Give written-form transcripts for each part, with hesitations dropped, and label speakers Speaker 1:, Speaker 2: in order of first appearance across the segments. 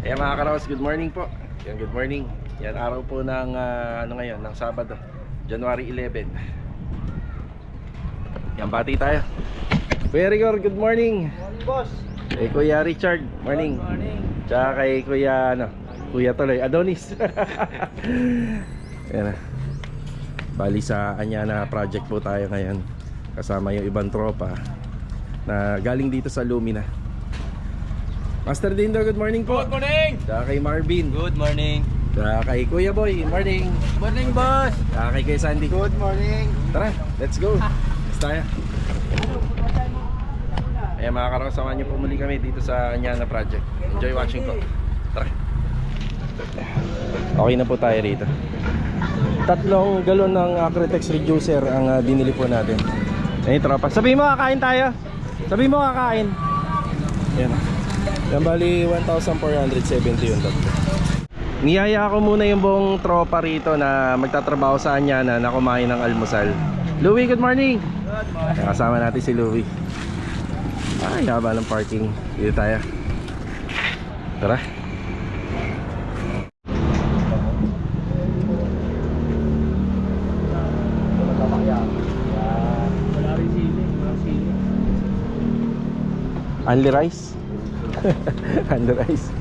Speaker 1: Ayan mga karaos, good morning po. Yan, good morning. Yan araw po ng ano ngayon, ng Sabado, January 11. Yan, bati tayo. Kuya Rigor, good morning.
Speaker 2: Morning, boss.
Speaker 1: Kay Kuya Richard, morning.
Speaker 2: Good morning.
Speaker 1: Tsaka kay Kuya Kuya tuloy, Adonis. Yan na. Bali sa Anyana project po tayo ngayon. Kasama yung ibang tropa na galing dito sa Lumina. Master Dindo, good morning po.
Speaker 2: Good morning.
Speaker 1: Tsaka kay Marvin.
Speaker 2: Good morning.
Speaker 1: Tsaka kay Kuya Boy, morning.
Speaker 2: Morning, boss.
Speaker 1: Tsaka kay Kuya Sandy.
Speaker 2: Good morning.
Speaker 1: Tara, let's go. Let's tayo. Ayan mga karaos, samahan niyo po muli kami dito sa Anyana project. Enjoy watching po. Tara. Okay na po tayo rito. 3 galon ng Acritex reducer ang binili po natin. Ayun tropa. Sabihin mo kakain tayo. Sabihin mo kakain. Ayan. Yan bali 1,470 yun tatlo. Niyaya ko muna yung buong tropa rito na magtatrabaho sa Anyana na kumain ng almusal. Louie, good morning.
Speaker 2: Good morning.
Speaker 1: Kasama natin si Louie. Ay, haba ng parking. Dito tayo. Tara.
Speaker 2: Wala rin sili. Walang sili.
Speaker 1: Only rice? Only rice.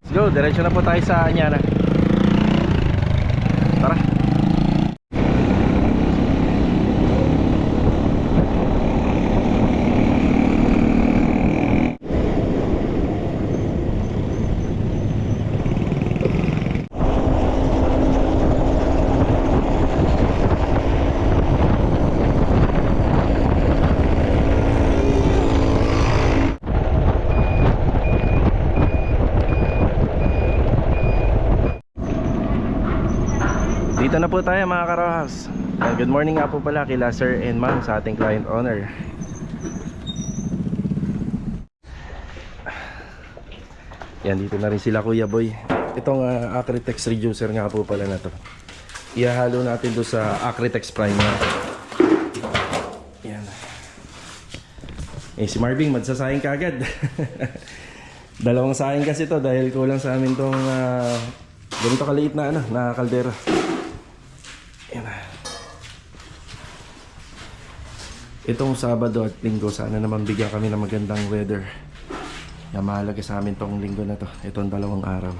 Speaker 1: Let's go, diretso na po tayo sa Anyana. Tara. Dito na po tayo mga karohas. Good morning nga po pala kila sir and ma'am sa ating client owner. Yan, dito na rin sila Kuya Boy. Itong Acritex reducer nga po pala na to. Ihahalo natin doon sa Acritex primer. Yan. Si Marvin magsasayang kagad. 2 sayang kasi to dahil kulang sa amin tong ganito kaliit na na kaldero. Yan. Itong Sabado at Linggo sana naman bigyan kami ng magandang weather. Yan, mahalaga sa amin tong linggo na to. Itong 2 araw.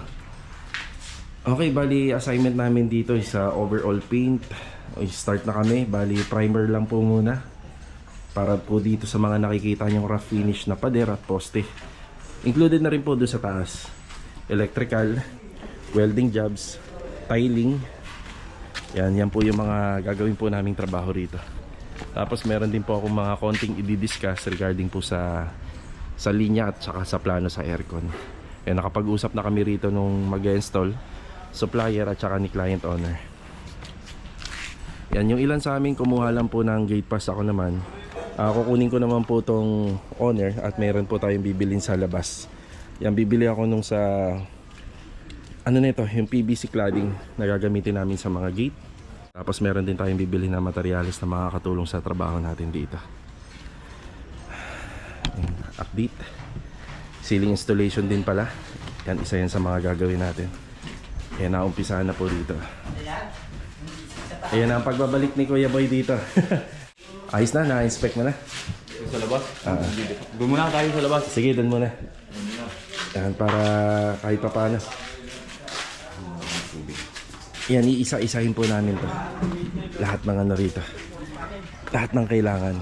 Speaker 1: Okay, bali assignment namin dito is overall paint. Start na kami. Bali primer lang po muna. Para po dito sa mga nakikita nyong rough finish na pader at poste. Included na rin po doon sa taas. Electrical, welding jobs, tiling. Yan po yung mga gagawin po naming trabaho rito. Tapos meron din po akong mga konting i-discuss regarding po sa linya at saka sa plano sa aircon. Nakapag-usap na kami rito nung mag-install, supplier at saka ni client owner. Yan, yung ilan sa amin kumuha lang po ng gate pass. Ako naman kukunin ko naman po tong owner at meron po tayong bibilin sa labas. Yan, bibili ako nung sa ano nito, yung PVC cladding na gagamitin namin sa mga gate. Tapos meron din tayong bibili na materyales na makakatulong sa trabaho natin dito. Update. Ceiling installation din pala. Yan, isa yan sa mga gagawin natin. Yan, naumpisahan na po dito. Ayan ang pagbabalik ni Kuya Boy dito. Ayos na, na-inspect mo na.
Speaker 2: Sa labas? Doon muna tayo sa labas.
Speaker 1: Sige, doon muna. Yan, para kahit pa paano. Yan, iisa-isahin po namin to. Lahat ng ano rito. Lahat ng kailangan.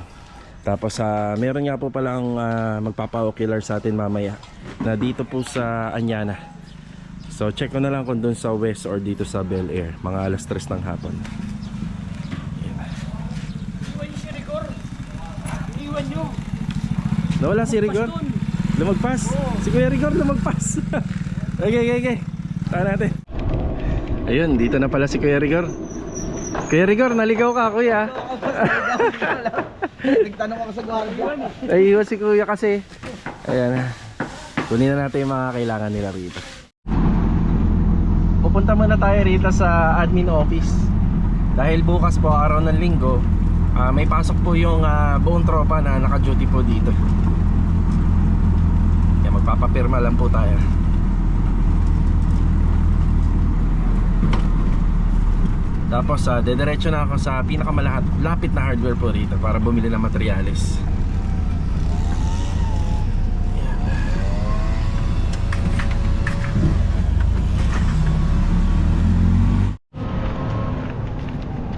Speaker 1: Tapos meron nga po palang magpapa-ocular sa atin mamaya na dito po sa Anyana. So check ko na lang kung doon sa West or dito sa Bel Air. Mga alas 3 ng hapon.
Speaker 2: Iwan nyo si Rigor. Iwan nyo.
Speaker 1: Nawala si Rigor? Lumagpas? Si Kuya Rigor lumagpas. Okay. Tahan natin. Ayun, dito na pala si Kuya Rigor. Kuya Rigor, naligaw ka kuya.
Speaker 2: Nagtanong ako sa guardian.
Speaker 1: Ay, iwan si kuya kasi. Ayan. Kunin na natin yung mga kailangan nila rito. Pupunta muna tayo rito sa admin office. Dahil bukas po, araw ng linggo, may pasok po yung buong tropa na naka-duty po dito. papapirma lang po tayo. Tapos dediretso na ako sa pinakamalapit na hardware po rito para bumili ng materyales.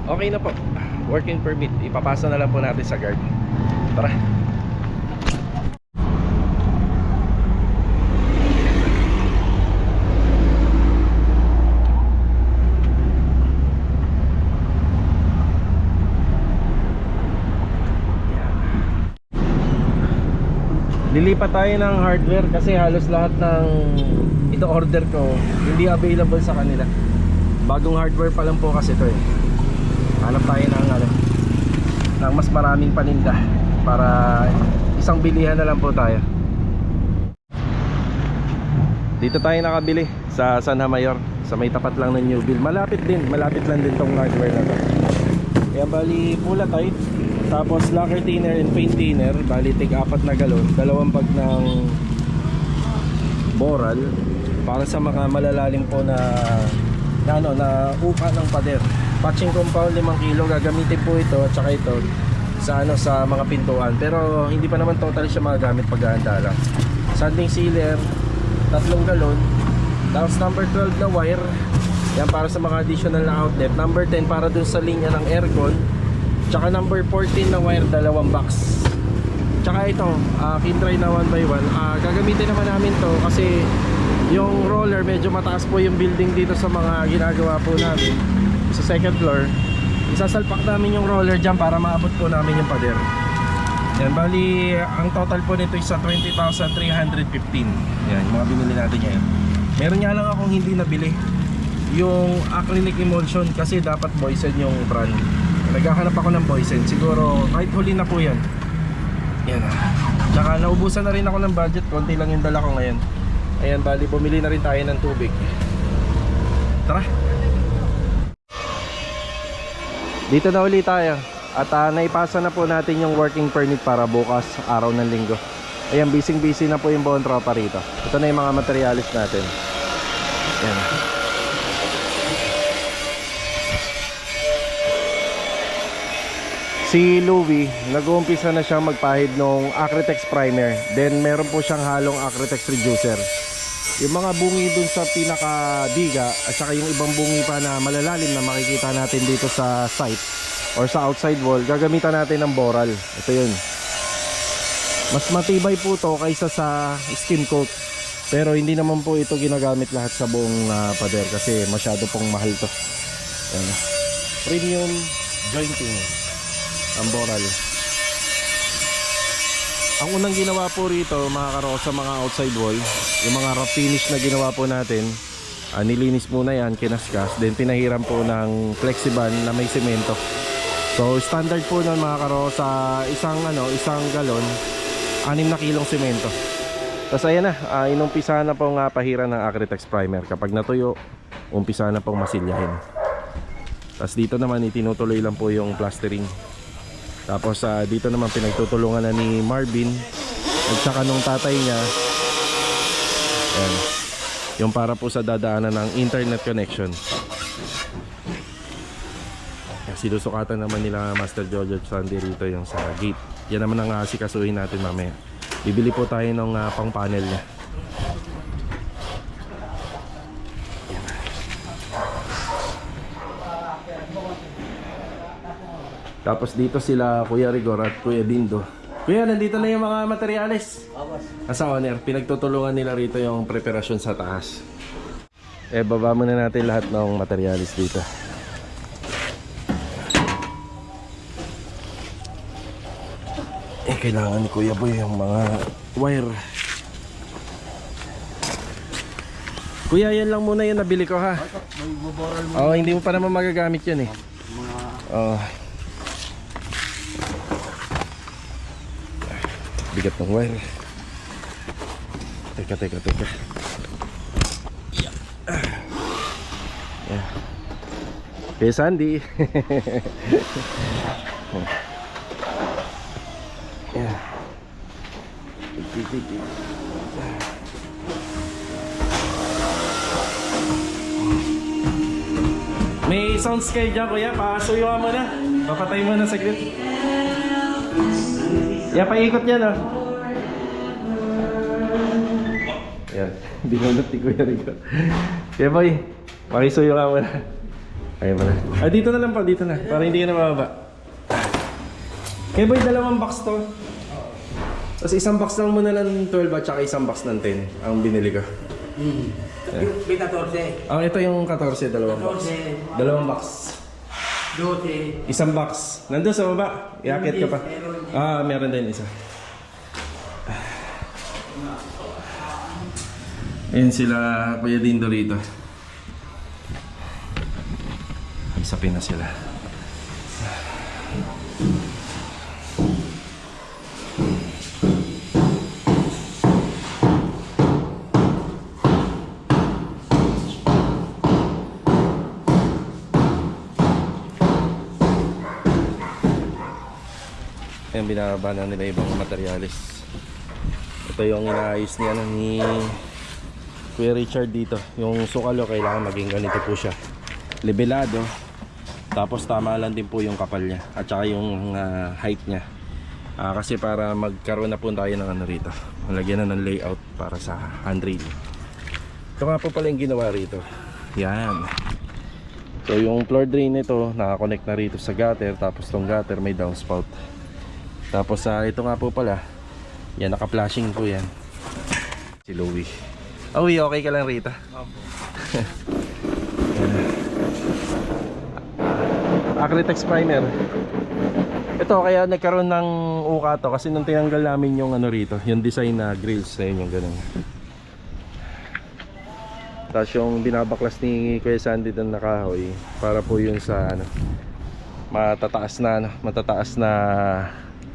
Speaker 1: Okay na po. Working permit. Ipapasa na lang po natin sa guard. Tara. Lilipat tayo ng hardware kasi halos lahat ng ito-order ko hindi available sa kanila. Bagong hardware pa lang po kasi ito eh. Hanap tayo ng mas maraming paninda para isang bilihan na lang po tayo. Dito tayo nakabili sa San Mayor, sa may tapat lang ng Newville. Malapit lang din tong hardware na to. Kaya bali pula tayo. Tapos lacquer thinner and paint thinner, bali tig 4 na galon, 2 bag ng boral para sa mga malalalim po na uka ng pader. Patching compound 5 kilo, gagamitin po ito at saka ito sa mga pintuan. Pero hindi pa naman totally siya magagamit pag-aanda lang. Sanding sealer, 3 galon. Tapos number 12 na wire, yan para sa mga additional na outlet. Number 10 para dun sa linya ng aircon. Tsaka number 14 na wire, 2 box. Tsaka ito, Kindry na 1x1. Gagamitin naman namin to kasi yung roller medyo mataas po yung building dito sa mga ginagawa po namin sa second floor. Isasalpak namin yung roller dyan para maabot po namin yung pader. Yan, bali ang total po nito is 20,315. Yan, yung mga binili natin ngayon. Meron nga lang akong hindi nabili, yung acrylic emulsion, kasi dapat Boysen yung brand. Naghahanap ako ng Boysen, siguro kahit huli na po yan. Yan. Tsaka naubusan na rin ako ng budget, konti lang yung dala ko ngayon. Ayan, bali bumili na rin tayo ng tubig. Tara. Dito na ulit tayo. At naipasa na po natin yung working permit para bukas, araw ng linggo. Ayan, busy na po yung buong tropa rito. Ito na yung mga materialis natin. Ayan. Si Louie, nag-uumpisa na siyang magpahid ng Acrytex primer. Then meron po siyang halong Acrytex reducer. Yung mga bungi dun sa pinaka-diga at saka yung ibang bungi pa na malalalim na makikita natin dito sa site or sa outside wall, gagamitan natin ng boral. Ito yun. Mas matibay po to kaysa sa skin coat. Pero hindi naman po ito ginagamit lahat sa buong pader kasi masyado pong mahal to. Ayan. Premium jointing ang boral. Ang unang ginawa po rito mga karo sa mga outside wall, yung mga rough finish na ginawa po natin, nilinis muna yan, kinaskas, then pinahiram po ng flexiban na may semento. So standard po nun mga karo sa isang galon 6 na kilong semento. Tapos ayan na, inumpisa na pong pahiran ng Acrytex primer. Kapag natuyo, umpisa na pong masilyahin. Tapos dito naman itinutuloy lang po yung plastering. Tapos dito naman pinagtutulungan na ni Marvin at saka nung tatay niya. Ayan, yung para po sa dadaanan ng internet connection. Sinusukatan naman nila Master Jojo at Sandy rito yung sa gate. Yan naman ang asikasuhin natin mamaya. Bibili po tayo ng pang panel niya. Tapos dito sila Kuya Rigor at Kuya Dindo. Kuya, nandito na yung mga materyales. Sa owner, pinagtutulungan nila rito yung preparasyon sa taas. Baba muna natin lahat ng materyales dito. Kailangan ni Kuya Boy yung mga wire. Kuya, yan lang muna yung nabili ko ha. Hindi mo pa naman magagamit yun eh. Bigat ng wire. Teka. Yeah. Okay, Sandy. Yeah. May sounds kayo dyan, kuya. Pakasuyo ka muna. Papatay mo na saglit. Paikot yan, oh. Yan. Binunot ni Kuya Rico. Kaya boy, pakisuyo ka muna. Kaya mo na. Ay, dito na lang pa, dito na. Para hindi ka na mababa. Kaya boy, 2 box to. Tapos isang box lang muna ng 12 at saka isang box ng 10 ang binili ko.
Speaker 2: May 14.
Speaker 1: Ito yung 14, 2 box. 2 box.
Speaker 2: 12.
Speaker 1: Isang box. Nandun sa baba. Iakit ka pa. Meron din isa. Ayan sila Kuya Dindo rito. Isapin na sila. Ayan, binababa na nila ibang materialis. Ito yung inaayos niya ni Kuya Richard dito. Yung sukalo kailangan maging ganito po siya, levelado. Tapos tama lang din po yung kapal niya at saka yung height niya. Kasi para magkaroon na po tayo ng ano rito, malagyan na ng layout para sa handrail. Ito nga po pala yung ginawa rito. Yan. So yung floor drain nito nakakonect na rito sa gutter. Tapos tong gutter may downspout. Tapos ito nga po pala, yan, naka-flashing po yan. Si Louie. Uy, okay ka lang rito? Acrytex primer. Ito kaya nagkaroon ng uka to kasi nung tinanggal namin yung ano rito, yung design na grills na yun, yung ganun. Tapos yung binabaklas ni Kuya Sandy doon na kahoy para po yun sa ano, matataas na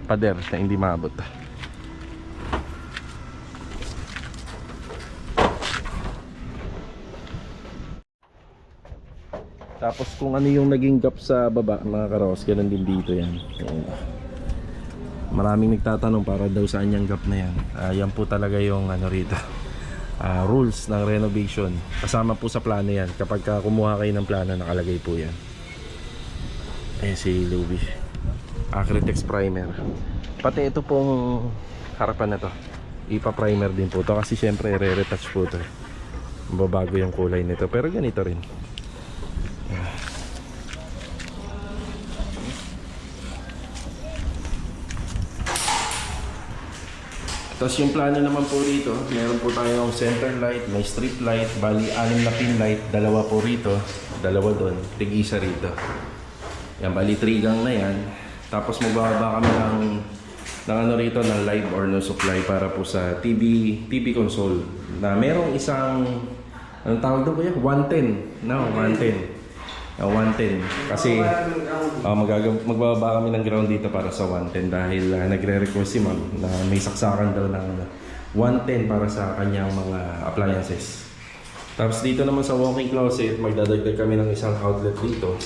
Speaker 1: pader na hindi maabot. Tapos kung ano yung naging gap sa baba mga karos, ganun din dito yan. Maraming nagtatanong para daw saan yung gap na yan. Yan po talaga yung ano rito, rules ng renovation. Kasama po sa plano yan. Kapag kumuha kayo ng plano, nakalagay po yan. Ayan si Louie. Acrytex primer. Pati ito pong harapan na to, ipa-primer din po to kasi syempre re-retouch po to. Mababago yung kulay nito pero ganito rin. Tapos yung plano naman po rito, meron po tayong center light, may strip light, bali 6 na pin light, 2 po rito, 2 doon, tig-isa rito. Yan, bali 3 gang na yan. Tapos magbababa kami ng ano rito, ng live or no supply para po sa TV console na merong isang, anong tawag doon kuya? 110. No, 110. 110. Kasi magbababa kami ng ground dito para sa 110 dahil nagre-request si ma'am na may saksakan daw ng 110 para sa kanyang mga appliances. Tapos dito naman sa walk-in closet, magdadagdag kami ng isang outlet dito.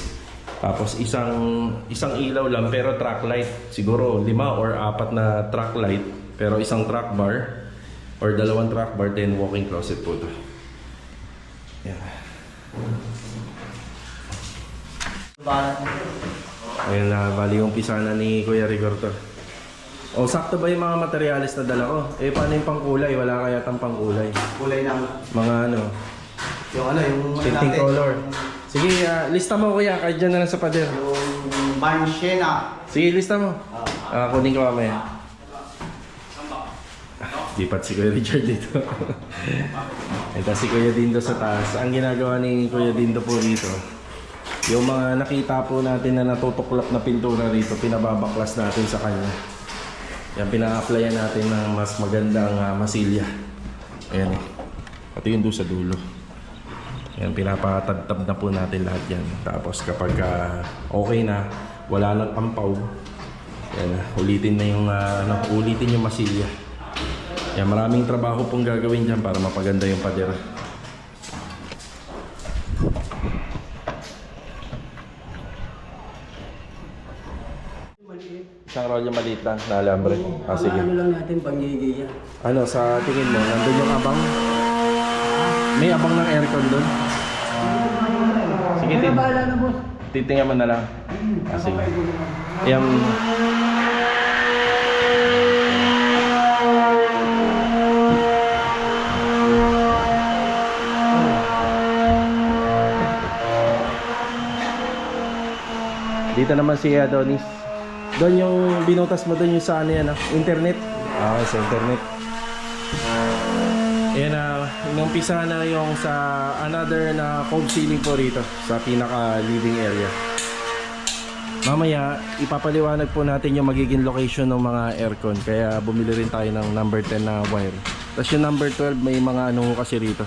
Speaker 1: Tapos isang ilaw lang pero track light. Siguro 5 or 4 na track light pero isang track bar or 2 track bar, then walk-in closet po to. Yeah. Ayan na, bali yung umpisa na ni Kuya Rigor to. O sakto ba yung mga materialis na dala ko? Paano yung pangkulay? Wala kaya tang pangkulay?
Speaker 2: Kulay ng
Speaker 1: Mga ano?
Speaker 2: yung
Speaker 1: Tinting color. Sige, lista mo kuya, kahit dyan na lang sa pader.
Speaker 2: Yung Banshena.
Speaker 1: Sige, lista mo. Kunin ko mamaya. Lipat si Kuya Richard dito. Ito si Kuya Dindo sa taas. Ang ginagawa ni Kuya Dindo po dito, yung mga nakita po natin na natutuklap na pintura rito, pinababaklas natin sa kanya. Yan, pina-applyan natin ng mas magandang masilya. Ayan. Pati yun doon sa dulo. Yan, pinapatagtab na po natin lahat yan. Tapos kapag okay na, wala nang ampaw, yan, ulitin na yung ulitin yung masilya. Yan, maraming trabaho pong gagawin dyan para mapaganda yung pader. Isang rolyo maliit lang na alambre. Ah, sige.
Speaker 3: Ano lang natin, panggigil yan.
Speaker 1: Ano, sa tingin mo, nandun yung abang? May abang ng aircon doon? Sige,
Speaker 3: Kaya bahala na, boss.
Speaker 1: titingnan mo na lang. Ah, sige. Ayan. Dito naman si Adonis. Doon yung binutas mo doon yung sa ano yan, internet. Okay, sa internet. Ayan na, inumpisa na yung sa another na cove ceiling po rito sa pinaka living area. Mamaya, ipapaliwanag po natin yung magiging location ng mga aircon. Kaya bumili rin tayo ng number 10 na wire. Tapos yung number 12, may mga ano kasi rito.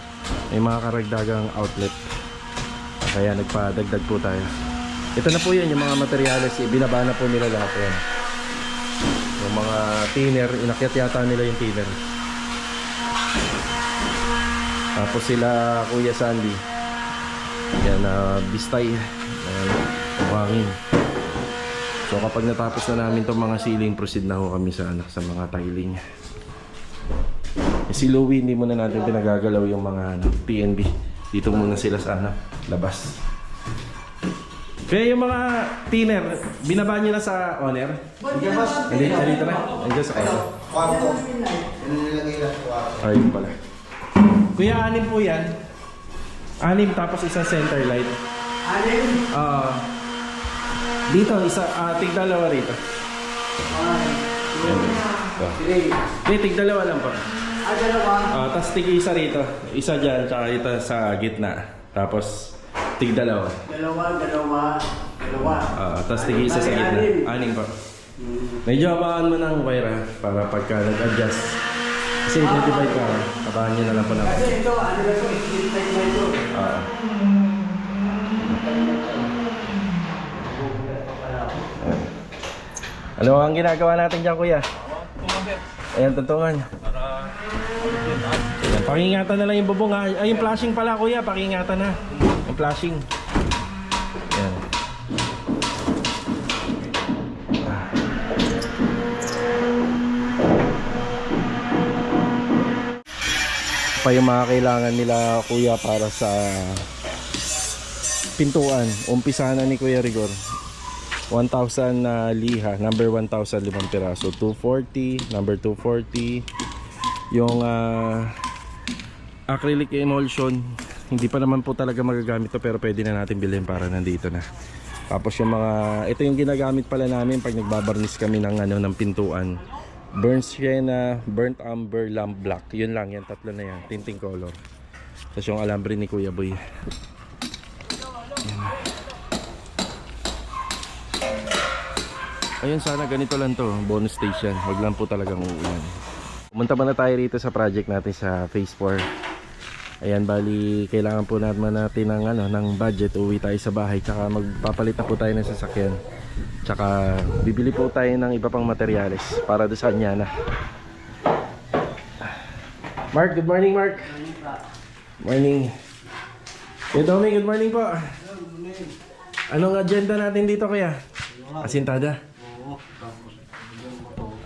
Speaker 1: May mga karagdagang outlet. Kaya nagpadagdag po tayo. Ito na po yun, yung mga materyales, binaba na po nila lahat yan. Yung mga thinner, inakyat yata nila yung thinner. Tapos sila Kuya Sandy. Yan, bistay. Buhangin. So kapag natapos na namin itong mga ceiling, proceed na ho kami sa, sa mga tiling. Si Louie, hindi muna natin pinagagalaw yung mga PNB. Dito muna sila sa labas. Kaya yung mga thinner, binaba nyo na sa owner? Hindi, dito na. Andiyan sa kwarto.
Speaker 4: Kwarto. Yan nilagay lang sa kwarto.
Speaker 1: Ayun pala. Kuya, 6 po yan. 6 tapos isang center light. Dito, tig-dalawa rito. Hindi, tig-dalawa lang po.
Speaker 3: Dalawa.
Speaker 1: Tapos tig-isa rito. Isa dyan, tsaka ito sa gitna. Tapos tig-dalawa.
Speaker 3: Dalawa.
Speaker 1: Tapos tig-isa sa gitna. 6 po. Medyo abangan mo ng wire para pagka nag-adjust. Kasi i-divide ka, abangan nyo na lang po na.
Speaker 3: Kasi ito, ano ba ito? Split time na ito.
Speaker 1: Ano ang ginagawa natin dyan, kuya? Ayan, tuntungan. Ayan, pakingatan na lang yung bubong ha. Ay, yung flashing pala, kuya, pakingatan na. Yung flashing. Ayan. Pa yung mga kailangan nila, kuya, para sa pintuan. Umpisa na ni Kuya Rigor. 1,000 na liha, number 1,000 5 piraso, 240, number 240. Yung acrylic emulsion, hindi pa naman po talaga magagamit to, pero pwede na natin bilhin para nandito na. Tapos yung mga, ito yung ginagamit pala namin pag nagbabarnis kami ng ng pintuan. Burnt sienna, burnt umber, lamp black. Yun lang, yan tatlo na yan, tinting color. Tapos yung alambre ni Kuya Boy. Ayun, sana ganito lang to, bonus station. Wag lang po talagang uulan. Pumunta muna tayo rito sa project natin sa phase 4. Ayan, bali kailangan po natin ng ng budget. Uwi tayo sa bahay, tsaka magpapalit na po tayo ng sasakyan. Tsaka bibili po tayo ng iba pang materyales para doon sa kanya na. Mark, good morning, Mark. Morning. Hey, Domi, good morning po. Anong agenda natin dito, kuya? Asintada?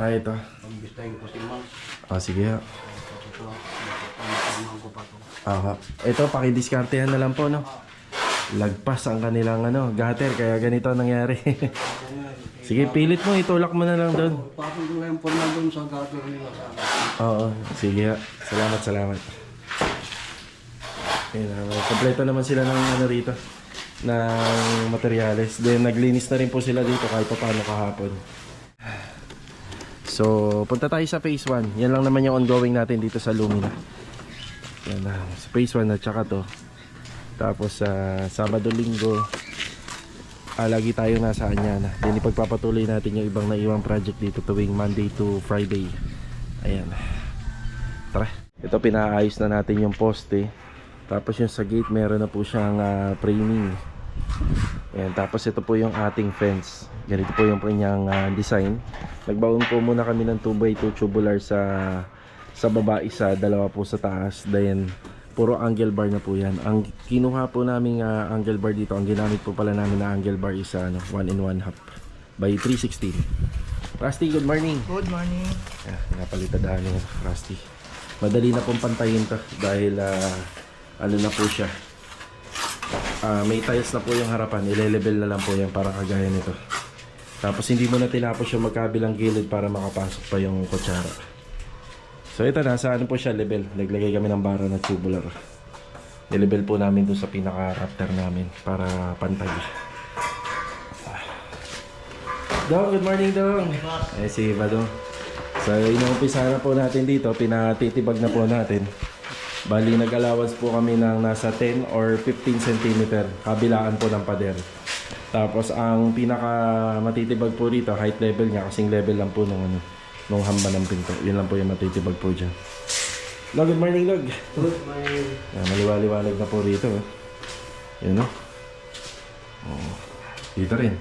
Speaker 1: Ito.
Speaker 3: Pagbistahin ko si Mark.
Speaker 1: Sige ha. Ito, pakidiskartehan na lang po, no? Lagpas ang kanilang gutter, kaya ganito ang nangyari. Sige, pilit mo, itulak mo na lang doon.
Speaker 3: Tapos ko lang po na doon sa gato nila sa akin.
Speaker 1: Oo, sige ha. Salamat. Kompleto naman sila ng rito, ng materyales. Then naglinis na rin po sila dito kahit pa paano kahapon. So, punta tayo sa phase 1. Yan lang naman yung ongoing natin dito sa Lumina. Yan na, sa phase 1 at saka to. Tapos sa Sabado, Linggo, lagi tayo nasa Anyana. Then ipagpapatuloy natin yung ibang naiwang project dito tuwing Monday to Friday. Ayan. Tara. Ito, pinaayos na natin yung poste. Tapos yung sa gate, meron na po siyang framing. Ayan, tapos ito po yung ating fence. Ganito po yung kanyang design. Nagbaon po muna kami ng 2x2 tubular sa baba, isa, dalawa po sa taas. Then puro angle bar na po yan. Ang kinuha po naming angle bar dito, ang ginamit po pala namin na angle bar is 1 in 1/2 by 316. Rusty, good morning.
Speaker 2: Good morning.
Speaker 1: Napalitadahan yung Rusty. Madali na pong pantayin to dahil ano na po siya. May tiles na po yung harapan. Ile-level na lang po yan para kagaya nito. Tapos hindi mo na tinapos yung magkabilang gilid para makapasok pa yung kutsara. So ito, nasa ano po siya, level. Naglagay kami ng bara na tubular. Nilevel po namin doon sa pinaka-raptor namin para pantay. Dong, good morning Dong. Si Iba Dong. So inuumpisa na po natin dito, pinatitibag na po natin. Bali nag-allowance po kami ng nasa 10 or 15 cm kabilaan po ng pader. Tapos ang pinaka matitibag po dito, height level niya, kasing level lang po nung hamba ng pinto. Yun lang po yung matitibag po dyan. Log, good morning Log.
Speaker 3: Good morning.
Speaker 1: Maliwaliwanag na po rito. Yun o. Dito rin.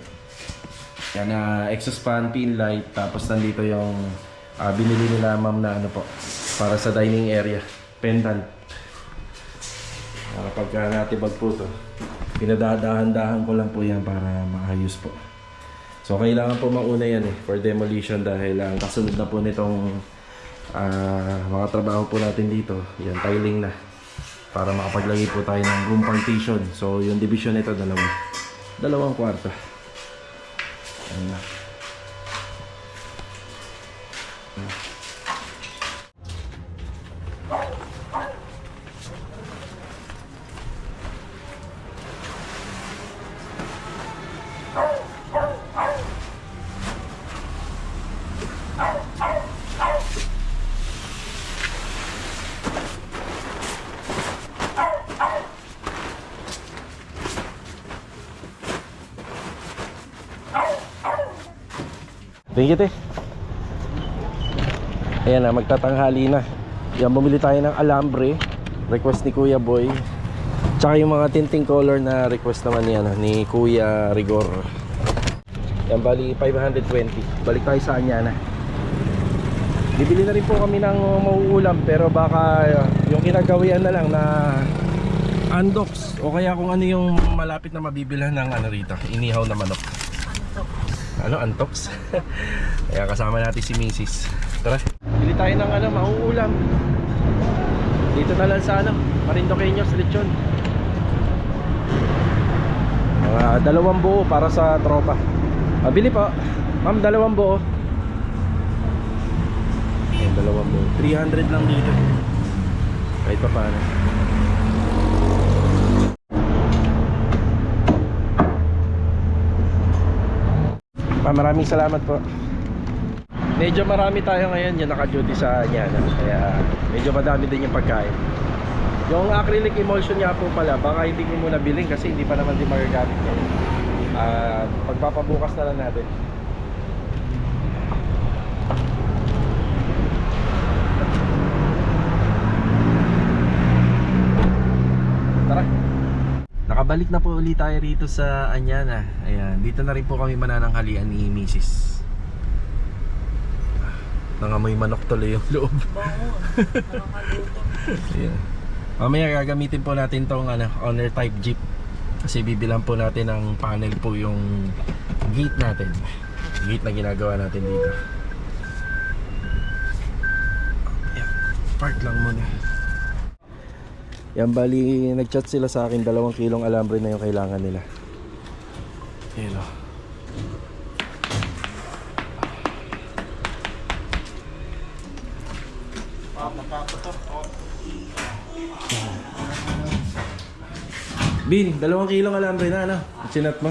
Speaker 1: Yan na exhaust fan, pin light, tapos nandito yung binili nila ma'am na ano po para sa dining area, pendant. Pagka natibag po to, pinadadahan-dahan ko lang po yan para maayos po. So kailangan po mauna yan for demolition dahil ang kasunod na po nitong mga trabaho po natin dito, yan tiling na para makapaglagay po tayo ng room partition. So yung division nito dalawang kwarto. Ayan na. Thank you, te. Ayan na, magtatanghali na. Yan, bumili tayo ng alambre. Request ni Kuya Boy. Tsaka yung mga tinting color na request naman ni Kuya Rigor. Yan, bali 520. Balik tayo sa Anyana. Bibili na rin po kami ng mauulam, pero baka yung kinagawian na lang na andox. O kaya kung ano yung malapit na mabibilhan ng ano rito, inihaw na manok. Ano, antox? Kaya kasama natin si Mrs. Tara, bili tayo ng ano, mauulam. Dito na lang sa ano, Marinduqueños, lechon. Mga 2 buo para sa tropa. Bili po. Ma'am, 2 buo. Ayan, 2 buo. 300 lang dito. Kahit pa paano. Maraming salamat po. Medyo marami tayo ngayon yung naka-duty sa Anyana, kaya medyo madami din yung pagkain. Yung acrylic emulsion niya po pala, baka hindi ko muna bilhin kasi hindi pa naman din magagamit ngayon. Pagpapabukas na lang natin. Tara. Nakabalik na po ulit tayo rito sa Anyana. Ayan, dito na rin po kami manananghalian ni Mrs. Nangamoy manok tuloy yung loob. Ayan. Mamaya gagamitin po natin tong owner type jeep. Kasi bibilan po natin ng panel po yung gate natin. Gate na ginagawa natin dito. Ayan, park lang muna. Yan, bali nag-chat sila sa akin, 2 kilong alambre na yung kailangan nila. Ayan o. Bin, 2 kilong alambre na ano? Chinat mo.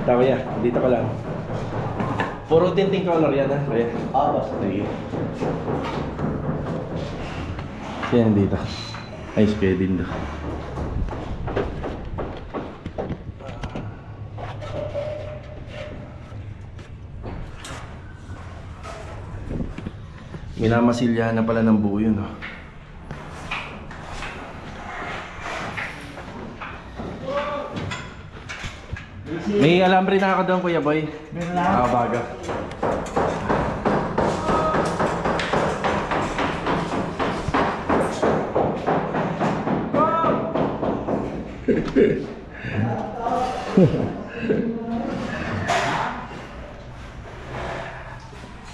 Speaker 1: Tama yan, dito ka lang. Puro tinting color yan ha. Ayan.
Speaker 3: Basta.
Speaker 1: Sige. Yan dito. Ayos kayo din do. Minamasilyahan na pala ng buo yun. May alambre na ako doon, Kuya Boy.
Speaker 2: Meron na.
Speaker 1: Bago.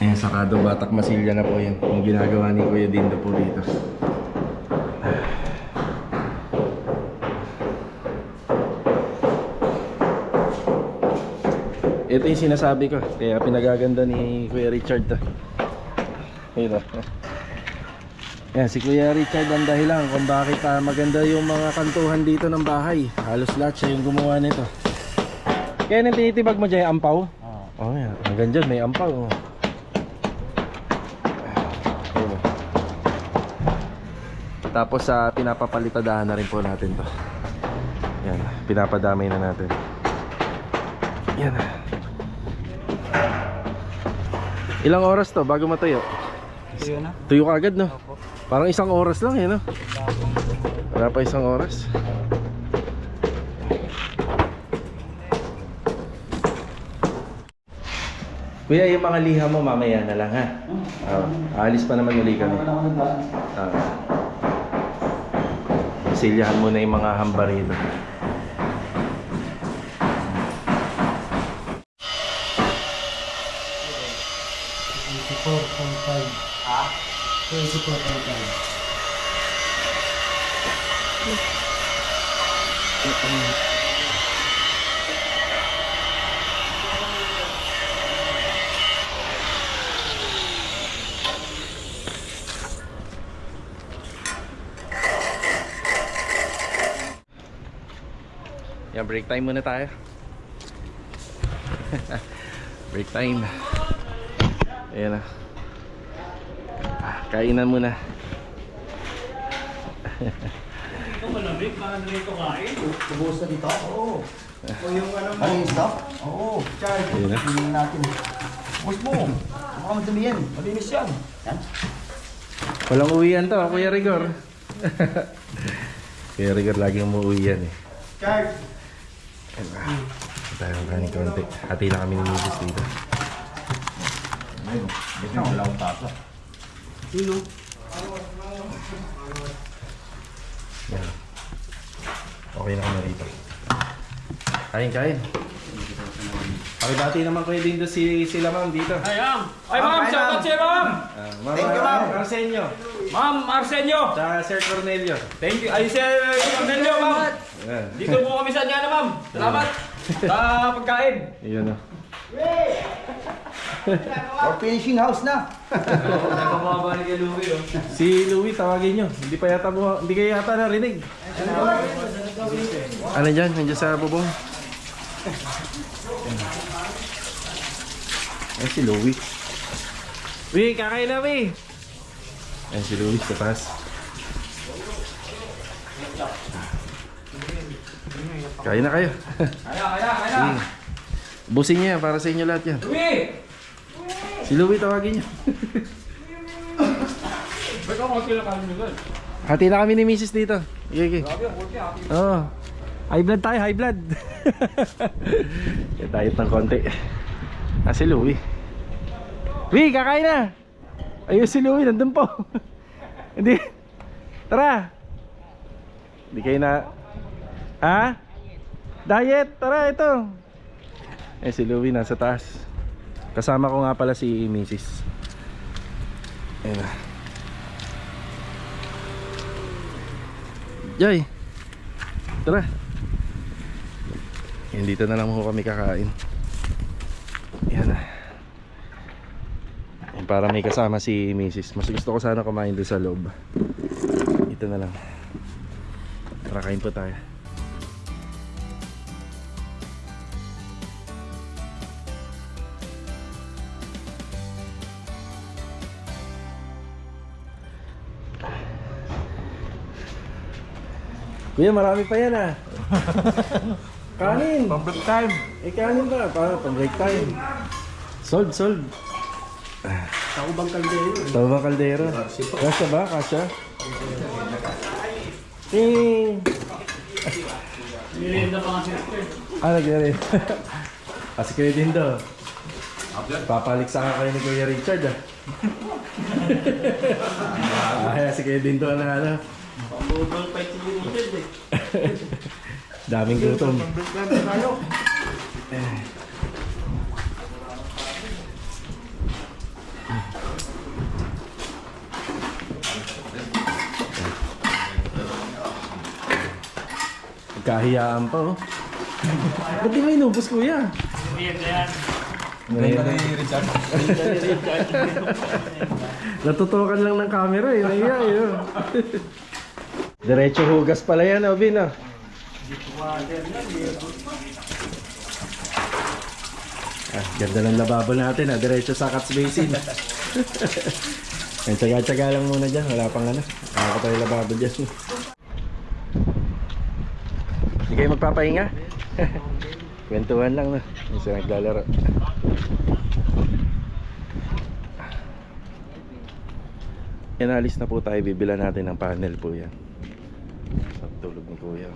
Speaker 1: Ayan, sakado Batak Masilya na po yan. Yung ginagawa ni Kuya Dindo po dito. Ito yung sinasabi ko, kaya pinagaganda ni Kuya Richard to. Ito. Yan, si Kuya Richard ang dahilan kung bakit maganda yung mga kantuhan dito ng bahay. Halos lahat siya yung gumawa nito. Kaya nang tinitibag mo dyan yung ampaw? Oo. Oh, yan. Hanggang dyan may ampaw. Oh. Ayun. Tapos pinapapalitadahan na rin po natin to. Yan, pinapadamay na natin. Yan. Ilang oras to bago matuyo?
Speaker 2: Tuyo na.
Speaker 1: Tuyo ka agad, no?
Speaker 2: Opo.
Speaker 1: Parang isang oras lang, eh, no? Wala pa isang oras. Kuya, yung mga liha mo mamaya na lang, ha? Aalis pa naman uli kami. Silyahan mo na yung mga hambarido. Yan, break time muna tayo. Break time. Ayan na. Kainan muna.
Speaker 2: Ito malamig, parang dito kain.
Speaker 4: Tubuhos na dito? Oo.
Speaker 2: O yung ano mo.
Speaker 4: Ano yung stock? Oo. Charge.
Speaker 1: Ayun na.
Speaker 4: Tingnan natin. Bus mo. Baka madumi yan.
Speaker 2: Malinis yan.
Speaker 4: Yan.
Speaker 1: Walang uwian to, Kuya Rigor. Kuya Rigor laging umuwi yan, eh.
Speaker 4: Charge.
Speaker 1: Ayan na. Tayo ng kanin konti. Hati na kami ni Mrs. dito.
Speaker 4: Ayun. Ito yung dalawang tasa.
Speaker 2: Sino?
Speaker 1: Yan. Okay na kami rito. Kain. Pakibati naman kayo din doon sila ma'am dito.
Speaker 2: Ay, ma'am! Ay, ma'am! Shoutout siya, ma'am!
Speaker 1: Ma'am,
Speaker 4: Thank you, ma'am.
Speaker 1: Arsenio.
Speaker 2: Ma'am Arsenio!
Speaker 1: Tsaka Sir Cornelio.
Speaker 2: Thank you. Ay, Sir Cornelio, ma'am!
Speaker 1: Ayan.
Speaker 2: Dito po kami sa Anyana, ma'am. Salamat sa pagkain.
Speaker 1: Iyon o.
Speaker 4: For finishing house na.
Speaker 2: Nagpapaba ni kay Louie, oh.
Speaker 1: Si Louie, tawagin nyo. Hindi kayo yata narinig. Ano dyan? Nandiyan sa bubong. Ayan si Louie. Wee, kakain na, Wee! Ayan si Louie sa taas. Kain na kayo.
Speaker 2: Kaya.
Speaker 1: Busin niya yan para sa inyo lahat yan.
Speaker 2: Louie!
Speaker 1: Si Louie, tawagin nyo.
Speaker 2: Ba't ako sila kami nyo doon?
Speaker 1: Hati na kami ni Mrs. dito. Okay.
Speaker 2: Grabe, ang buti, happy.
Speaker 1: Oo. High blood tayo, high blood. Kaya tayo ng konti. Si Louie. Wee, kakain na! Ayun si Louie, nandun po. Hindi. Tara! Hindi kayo na... Ha? Diet! Tara, ito! Si Louie nasa taas. Kasama ko nga pala si Mrs. Ayun na. Jay! Tara! Yan, dito na lang mo kami kakain. Yan na. Yan, para may kasama si Mrs. Mas gusto ko sana kumain doon sa loob. Dito na lang. Tara, kain po tayo. Kuya, marami pa yan ah. Kanin!
Speaker 2: Pang-break time.
Speaker 1: Kanin ba? Para pang-break time. Sold.
Speaker 3: Taubang kaldero.
Speaker 1: Tawang kaldero. Kasya ba? Kasya? Ting!
Speaker 2: Nililim na pa nga siya.
Speaker 1: Nagre-red. Kasi kayo din daw. Papaliksa ka kayo ni Kuya Richard ah. Si kayo din daw na ano.
Speaker 2: Google fight si Richard eh.
Speaker 1: Daming gutom. Kahiyaan pa oh. Ba't di mo inubos kuya?
Speaker 2: Yan yan.
Speaker 1: Natutukan lang ng camera eh. Nahiya eh. Oh. Diretso hugas pala yan, Obin ah. Ganda ng lababo natin ah. Diretso sa Cats Basin. Tsaga-tsaga lang muna dyan. Wala pang ano. Ako tayo lababo dyan. Hindi kayo magpapahinga? Kwentuhan lang na. Isa naglalaro. Yan, alis na po tayo. Bibila natin ng panel po yan. Sa tulog ni Kuya.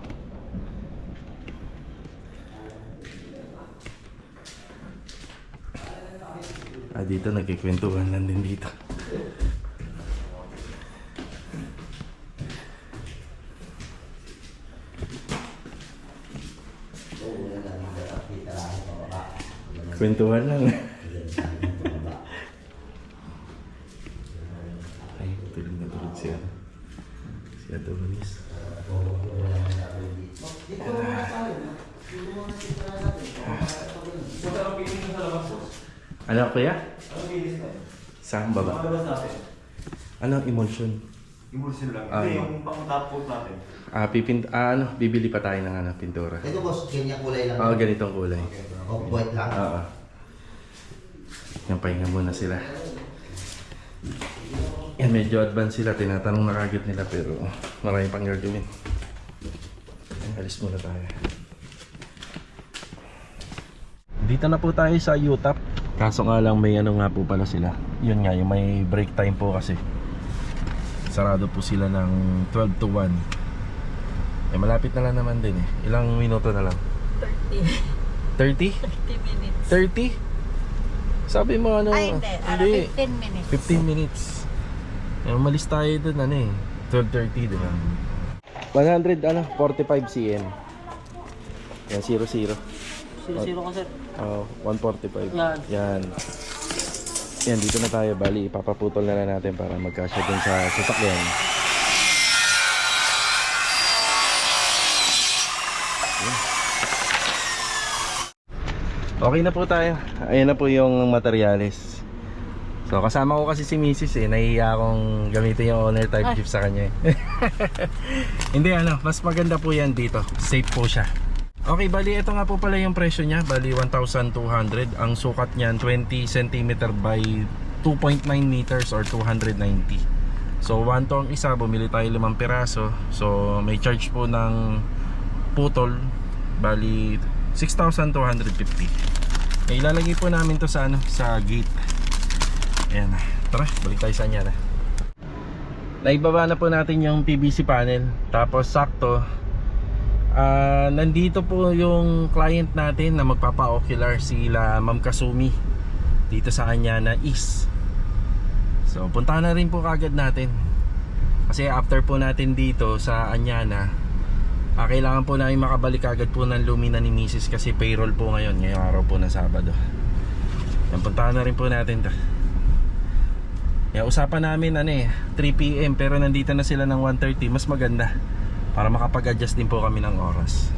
Speaker 1: Dito nagkikwentuhan lang din dito. Kwentuhan lang. Ay, tulog na tulog siya. Si Adonis. Ano kuya? Saan baba? Ano emulsion?
Speaker 2: Emulsion lang.
Speaker 1: Ah,
Speaker 2: Ito yung pang-top natin.
Speaker 1: Bibili pa tayo ng pintura.
Speaker 4: Ito boss, ganyan kulay lang.
Speaker 1: Ganitong kulay.
Speaker 4: Off-white lang.
Speaker 1: Oo. Yan, pahinga muna sila. Yan, medyo advance sila. Tinatanong na kagad nila pero marami pang gagawin. Yan, alis muna tayo. Dito na po tayo sa UTAP. Kaso nga lang may ano nga po pala sila. Yun nga, yung may break time po kasi. Sarado po sila ng 12 to 1. Malapit na lang naman din eh. Ilang minuto na lang? 30?
Speaker 5: 30 minutes.
Speaker 1: 30? Sabi mo ano?
Speaker 5: Ay, hindi. 15 minutes.
Speaker 1: 15 minutes. Umalis tayo dun 12:30 diba? 45 cm. Yan, 0-0.
Speaker 2: 0-0 ka sir.
Speaker 1: 145.
Speaker 2: Yan.
Speaker 1: Yan. Yan, dito na tayo. Bali, ipapaputol na lang natin para magkasya dun sa sasakyan. Okay na po tayo. Ayan na po yung materyales. So kasama ko kasi si Mrs. Nahihiya akong gamitin yung owner type jeep sa kanya Hindi mas maganda po yan dito. Safe po siya. Okay, bali ito nga po pala yung presyo niya. Bali 1,200. Ang sukat niyan 20 cm by 2.9 meters or 290. So 1 to ang isa. Bumili tayo 5 piraso. So may charge po ng putol. Bali 6,250. Ilalagay po namin to sa sa gate. Ayan. Tara, balik tayo sa kanya. Naibaba na po natin yung PVC panel. Tapos sakto nandito po yung client natin na magpapa-ocular, sila Ma'am Kasumi dito sa Anyana East. So puntahan na rin po kagad natin. Kasi after po natin dito sa Anyana, kailangan po namin makabalik agad po ng Lumina ni Mrs. kasi payroll po ngayong araw po ng Sabado. Yan, puntahan na rin po natin to. Yan, usapan namin 3 PM pero nandito na sila ng 1:30. Mas maganda para makapag-adjust din po kami ng oras.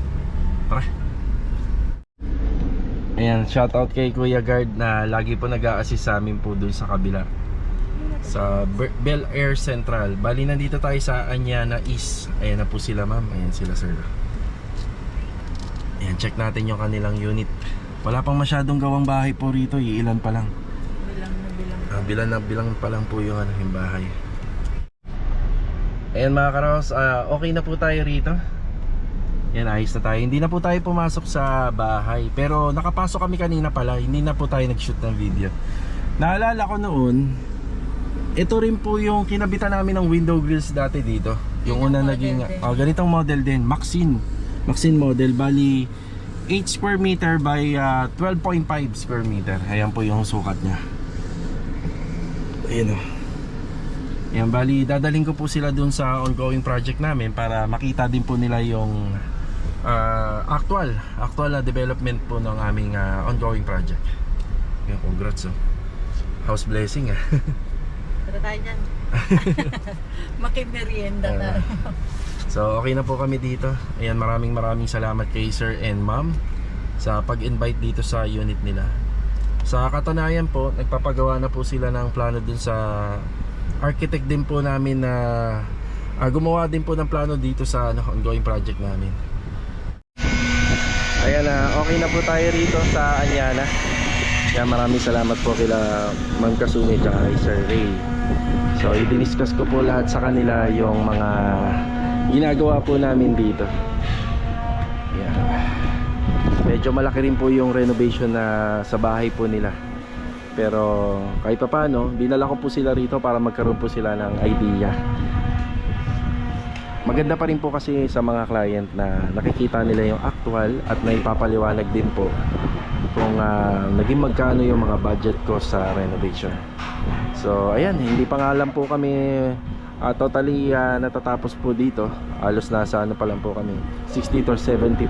Speaker 1: Tara. Ayan, shoutout kay Kuya Guard na lagi po nag-a-assist sa amin po dun sa kabila sa Bel Air Central. Bali nandito tayo sa Anyana East. Ayan na po sila ma'am. Ayan sila sir. Ayan, check natin yung kanilang unit. Wala pang masyadong gawang bahay po rito. Iilan pa lang. Bilang na bilang pa lang po yung yung bahay. Ayan mga karos, okay na po tayo rito. Yan, ayos na tayo. Hindi na po tayo pumasok sa bahay. Pero nakapasok kami kanina pala. Hindi na po tayo nag-shoot ng video. Naalala ko noon, ito rin po yung kinabitan namin ng window grills dati dito. Yung una naging ganitong model din, Maxine model. Bali 8 square meter by 12.5 square meter. Ayan po yung sukat niya. Ayan o. Ayan, bali dadaling ko po sila dun sa ongoing project namin para makita din po nila yung actual na development po ng aming ongoing project. Ayan, congrats oh. House blessing ah.
Speaker 5: Tara tayo dyan. Makimerienda na.
Speaker 1: So okay na po kami dito. Ayan, maraming salamat kay sir and ma'am sa pag-invite dito sa unit nila. Sa katunayan po, nagpapagawa na po sila ng plano dun sa architect din po namin na gumawa din po ng plano dito sa ongoing project namin. Ayan na, okay na po tayo rito sa Anyana. Kaya maraming salamat po kila Ma'am Kasumi at kay Sir Ray. So i-discuss ko po lahat sa kanila yung mga ginagawa po namin dito. Ayan. Medyo malaki rin po yung renovation na sa bahay po nila. Pero kahit pa paano, dinala ko po sila rito para magkaroon po sila ng idea. Maganda pa rin po kasi sa mga client na nakikita nila yung actual at naipapaliwanag din po kung naging magkano yung mga budget ko sa renovation. So ayan, hindi pa nga lang po kami totally natatapos po dito. Halos nasa ano pa lang po kami, 60 to 70%.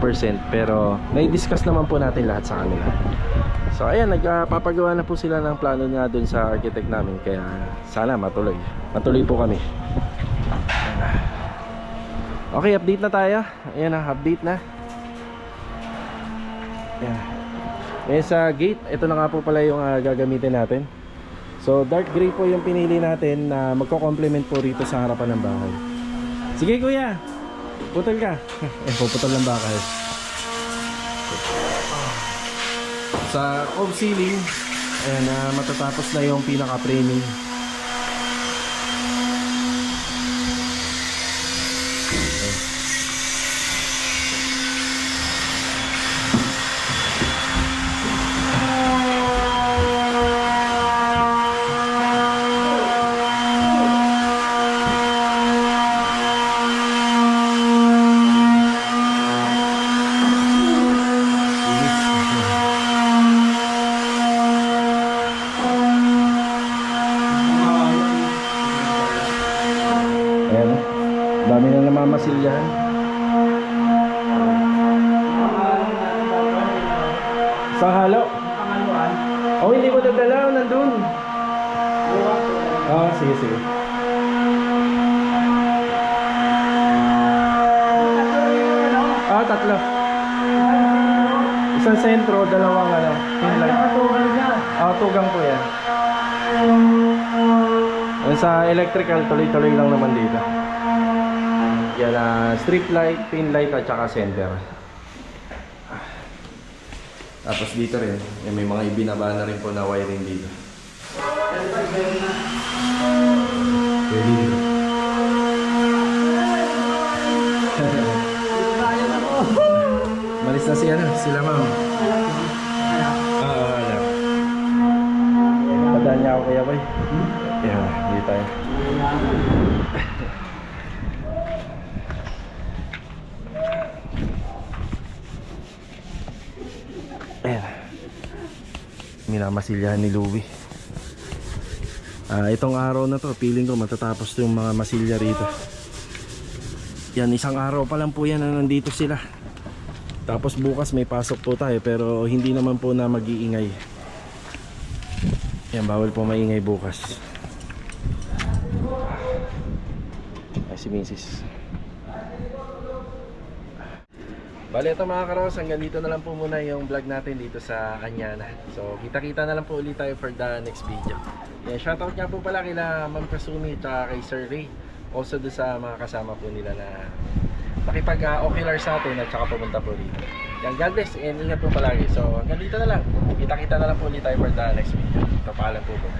Speaker 1: Pero nai-discuss naman po natin lahat sa kanila. So ayan, nagpapagawa na po sila ng plano nga dun sa architect namin. Kaya sana matuloy po kami. Okay, update na tayo. Ayan na, update na. Ayan. Ayan sa gate, ito na nga po pala yung gagamitin natin. So dark gray po yung pinili natin na magko-complement po rito sa harapan ng bahay. Sige kuya, putol ka. Puputol ng bakal. Sa off ceiling, ayan, matatapos na yung pinaka-framing. Ayan, dami na namamasilyahan. Sa halo? Oh, hindi mo dadala, nandun. Sige. Tatlo. Isang sentro, dalawang pinlight. Tugang po yan. Sa electrical, tuloy-tuloy lang naman dito. Yan, strip light, pin light at saka center. Tapos dito rin, may mga ibinaba na rin po na wiring dito. Pwede dito. Malis na sila ma'am. Wala. Padaan niya ako kaya boy. Yan, hindi tayo. Ayan. Minamasilyahan ni Louie. Itong araw na to, feeling ko matatapos yung mga masilya rito. Yan, isang araw pa lang po yan na nandito sila. Tapos bukas may pasok po tayo pero hindi naman po na mag-iingay. Yan, bawal po maingay bukas. Ay, si Mrs. Bale, ito mga karos, hanggang dito na lang po muna yung vlog natin dito sa Anyana. So, kita-kita na lang po ulit tayo for the next video. Yan, shoutout nga po pala kila Ma'am Kasumi at kay Sir Ray. Also doon sa mga kasama po nila na nakipag-ocular sa atin at saka pumunta po dito. Yan, God bless and ingat po palagi. So, hanggang dito na lang. Kita-kita na lang po ulit tayo for the next video. So, paalam po po.